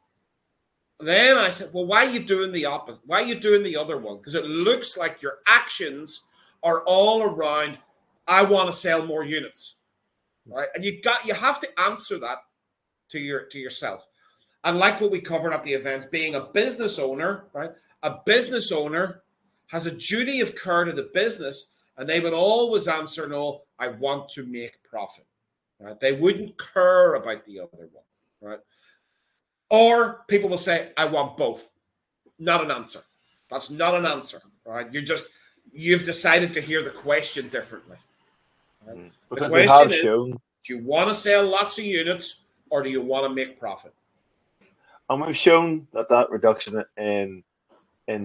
then I said, well, why are you doing the opposite? Why are you doing the other one? Because it looks like your actions are all around, I want to sell more units. Right? And you have to answer that to yourself. And like what we covered at the events, being a business owner, right? A business owner has a duty of care to the business, and they would always answer, no, I want to make profit. Right? They wouldn't care about the other one, right? Or people will say, I want both. Not an answer. That's not an answer, right? You've decided to hear the question differently. Right? The question is, do you want to sell lots of units or do you want to make profit? And we've shown that reduction in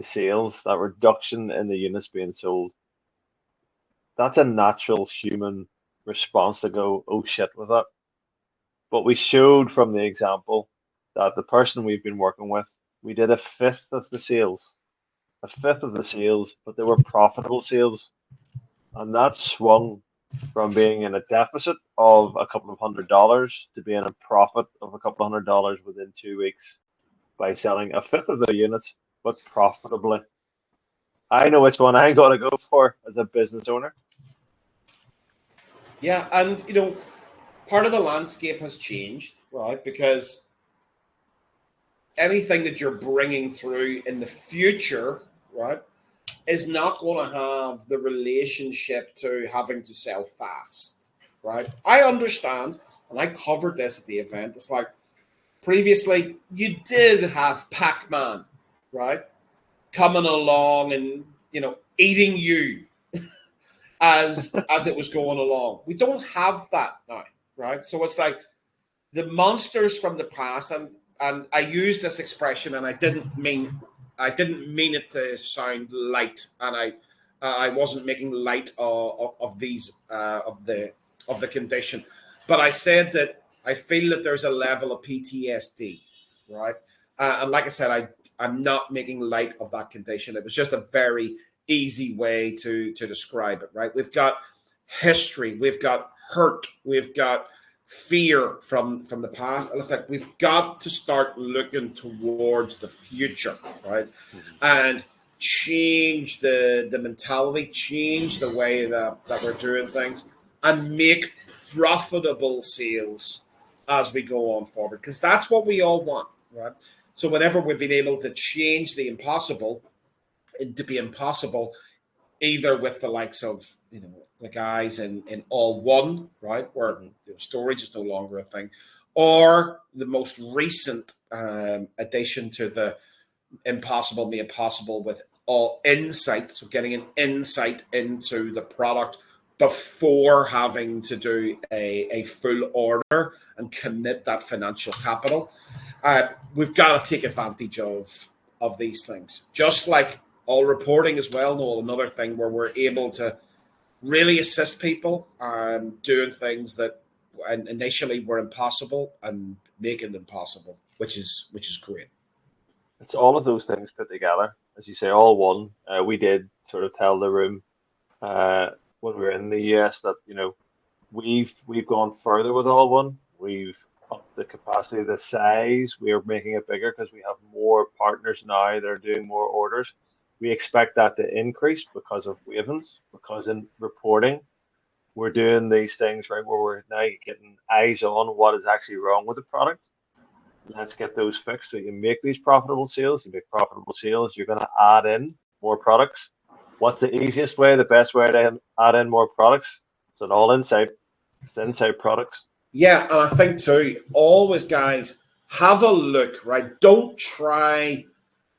sales, that reduction in the units being sold, that's a natural human response to go, oh shit, with that. But we showed from the example that the person we've been working with, we did a fifth of the sales, but they were profitable sales. And that swung from being in a deficit of a couple of $100 to being a profit of a couple of $100 within 2 weeks by selling a fifth of their units, but profitably. I know which one I'm going to go for as a business owner. Yeah, and you know, part of the landscape has changed, right? Because anything that you're bringing through in the future, right, is not going to have the relationship to having to sell fast, right? I understand, and I covered this at the event. It's like previously you did have Pac-Man, right, coming along and eating you as it was going along. We don't have that now, right? So it's like the monsters from the past, and I use this expression, and I didn't mean it to sound light, and I wasn't making light of these of the condition, but I said that I feel that there's a level of PTSD, right? And like I said, I'm not making light of that condition. It was just a very easy way to describe it, right? We've got history, we've got hurt, we've got fear from the past, and it's like we've got to start looking towards the future, right? And change the mentality, change the way that we're doing things, and make profitable sales as we go on forward, because that's what we all want, right? So whenever we've been able to change the impossible into be impossible, either with the likes of the guys in All One, right, where storage is no longer a thing, or the most recent addition to the impossible made possible with All Insight, so getting an insight into the product before having to do a full order and commit that financial capital. We've got to take advantage of these things, just like all reporting as well. Noel, another thing where we're able to really assist people doing things that initially were impossible and making them possible, which is great. It's all of those things put together, as you say, all one. We did sort of tell the room when we were in the US that we've gone further with all one. We've upped the capacity, the size. We are making it bigger because we have more partners now that are doing more orders. We expect that to increase because of WAVENS, because in reporting, we're doing these things, right, where we're now getting eyes on what is actually wrong with the product. Let's get those fixed so you can make these profitable sales. You make profitable sales, you're going to add in more products. What's the easiest way, the best way to add in more products? It's an all inside. It's inside products. Yeah, and I think too, always guys, have a look, right? Don't try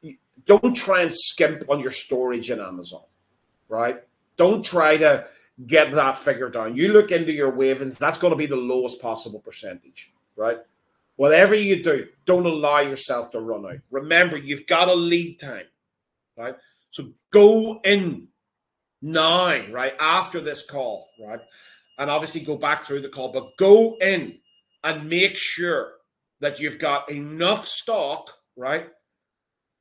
and skimp on your storage in Amazon, right? Don't try to get that figure down. You look into your WAVENS, that's going to be the lowest possible percentage, right? Whatever you do, don't allow yourself to run out. Remember, you've got a lead time, right? So go in now, right, after this call, right? And obviously go back through the call, but go in and make sure that you've got enough stock, right,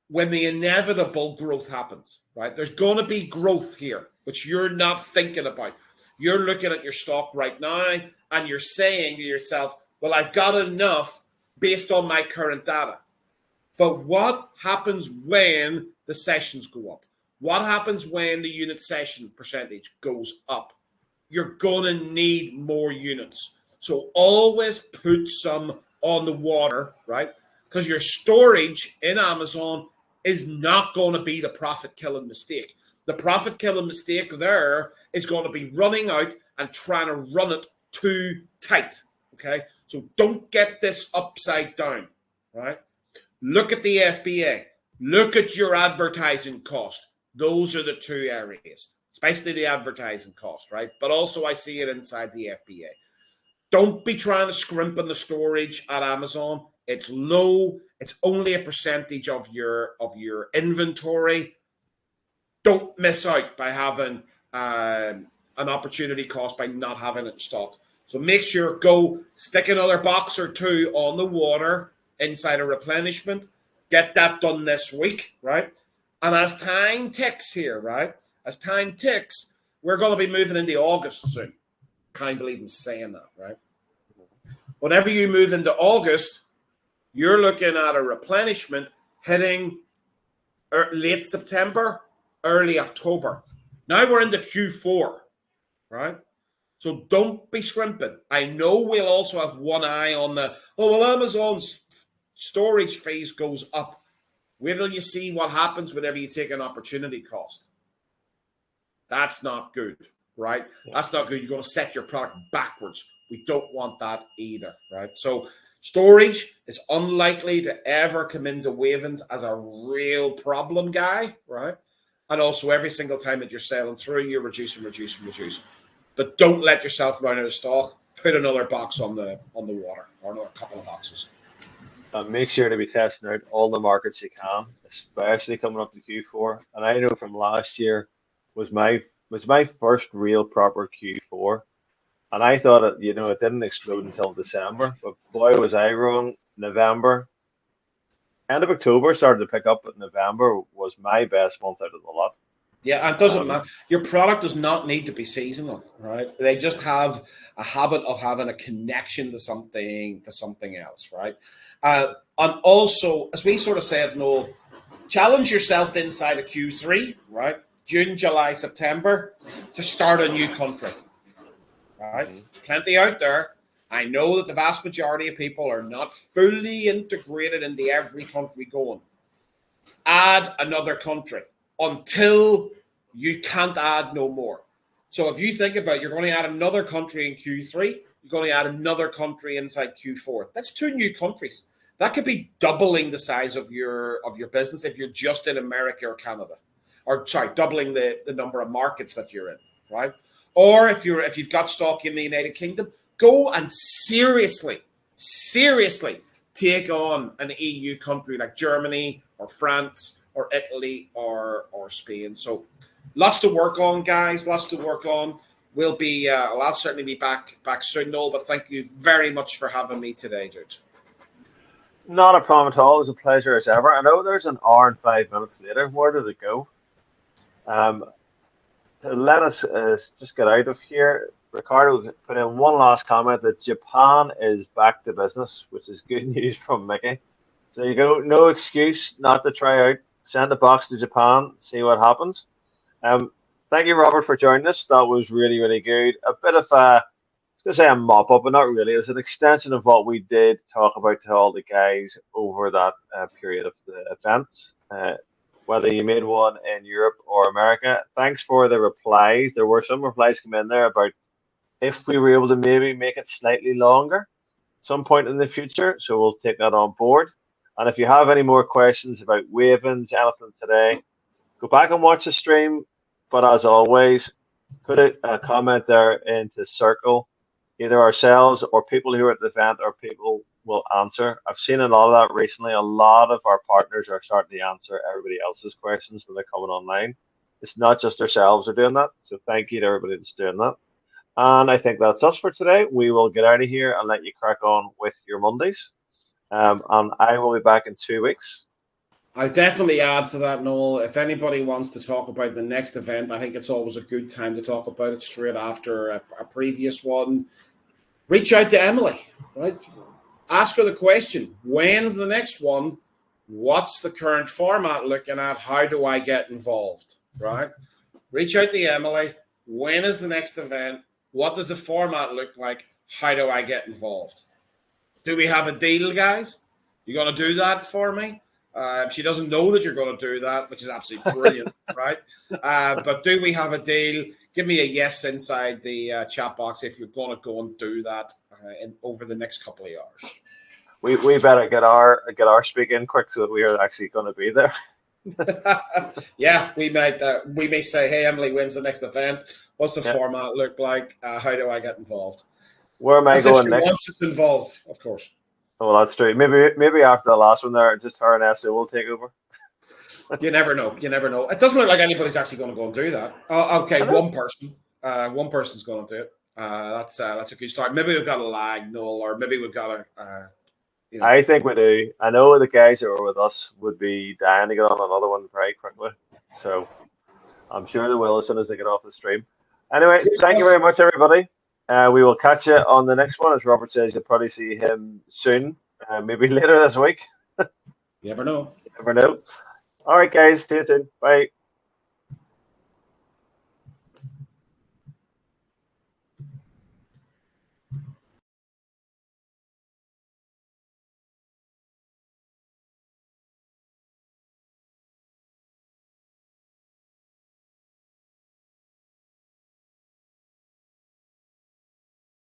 when the inevitable growth happens, right? There's going to be growth here, which you're not thinking about. You're looking at your stock right now and you're saying to yourself, well, I've got enough based on my current data. But what happens when the sessions go up? What happens when the unit session percentage goes up? You're going to need more units. So always put some on the water, right? Because your storage in Amazon is not going to be the profit-killing mistake. The profit-killing mistake there is going to be running out and trying to run it too tight, okay? So don't get this upside down, right? Look at the FBA. Look at your advertising cost. Those are the two areas, especially the advertising cost, right? But also I see it inside the FBA. Don't be trying to scrimp on the storage at Amazon. It's low. It's only a percentage of your inventory. Don't miss out by having a an opportunity cost by not having it in stock. So make sure, go stick another box or two on the water inside a replenishment. Get that done this week, right? And as time ticks here, right? As time ticks, we're going to be moving into August soon. Can't believe I'm saying that, right? Whenever you move into August, you're looking at a replenishment hitting late September, early October. Now we're into Q4, right? So don't be scrimping. I know we'll also have one eye on the, oh, well, Amazon's storage phase goes up. Wait till you see what happens whenever you take an opportunity cost. That's not good, right? That's not good. You're going to set your product backwards. We don't want that either, right? So storage is unlikely to ever come into Wavens as a real problem guy, right? And also every single time that you're selling through, you're reducing. But don't let yourself run out of stock. Put another box on the water, or another couple of boxes. Make sure to be testing out all the markets you can, especially coming up to Q4. And I know from last year was my first real proper Q4. And I thought it didn't explode until December, but boy was I wrong. November, end of October started to pick up, but November was my best month out of the lot. Yeah, and it doesn't matter. Your product does not need to be seasonal, right? They just have a habit of having a connection to something else, right? And also, as we sort of said, Noel, challenge yourself inside of Q3, right? June, July, September, to start a new country, right? There's plenty out there. I know that the vast majority of people are not fully integrated into every country going. Add another country until you can't add no more. So if you think about it, you're going to add another country in Q3, you're going to add another country inside Q4. That's 2 new countries. That could be doubling the size of your business if you're just in America or Canada. Or sorry, doubling the number of markets that you're in, right? Or if you've got stock in the United Kingdom, go and seriously take on an EU country like Germany or France or Italy or Spain. So lots to work on, guys. Lots to work on. I'll certainly be back soon, Noel. But thank you very much for having me today, dude. Not a problem at all. It was a pleasure as ever. I know there's an hour and 5 minutes later. Where did it go? Let us just get out of here. Ricardo put in one last comment that Japan is back to business, which is good news from Mickey. So you go, no excuse not to try out. Send a box to Japan, see what happens. Thank you, Robert, for joining us. That was really, really good. A bit of a mop up, but not really. It was an extension of what we did talk about to all the guys over that period of the event. Whether you made one in Europe or America. Thanks for the replies. There were some replies come in there about if we were able to maybe make it slightly longer some point in the future. So we'll take that on board. And if you have any more questions about Wavens, anything today, go back and watch the stream. But as always, put a comment there into Circle. Either ourselves or people who are at the event or people will answer. I've seen a lot of that recently. A lot of our partners are starting to answer everybody else's questions when they're coming online. It's not just ourselves who are doing that. So thank you to everybody that's doing that. And I think that's us for today. We will get out of here and let you crack on with your Mondays. And I will be back in 2 weeks. I definitely add to that, Noel. If anybody wants to talk about the next event, I think it's always a good time to talk about it straight after a previous one. Reach out to Emily, right? Ask her the question, when's the next one? What's the current format looking at? How do I get involved, right? Reach out to Emily. When is the next event? What does the format look like? How do I get involved? Do we have a deal, guys? You going to do that for me? She doesn't know that you're going to do that, which is absolutely brilliant, right? But do we have a deal? Give me a yes inside the chat box if you're going to go and do that over the next couple of hours. We better get our speak in quick so that we are actually going to be there. Yeah, we may say, hey, Emily, when's the next event? What's the format look like? How do I get involved? Where am I going next? Once it's involved, of course. Oh, that's true. Maybe after the last one there, just her and Esther will take over. You never know. It doesn't look like anybody's actually going to go and do that. Okay, one person. One person's going to do it. That's a good start. Maybe we've got a lag, Noel, or maybe we've got I think we do. I know the guys who are with us would be dying to get on another one very quickly. So I'm sure they will as soon as they get off the stream. Anyway, thank you very much, everybody. We will catch you on the next one. As Robert says, you'll probably see him soon, maybe later this week. You never know. You never know. All right, guys. Stay tuned. Bye.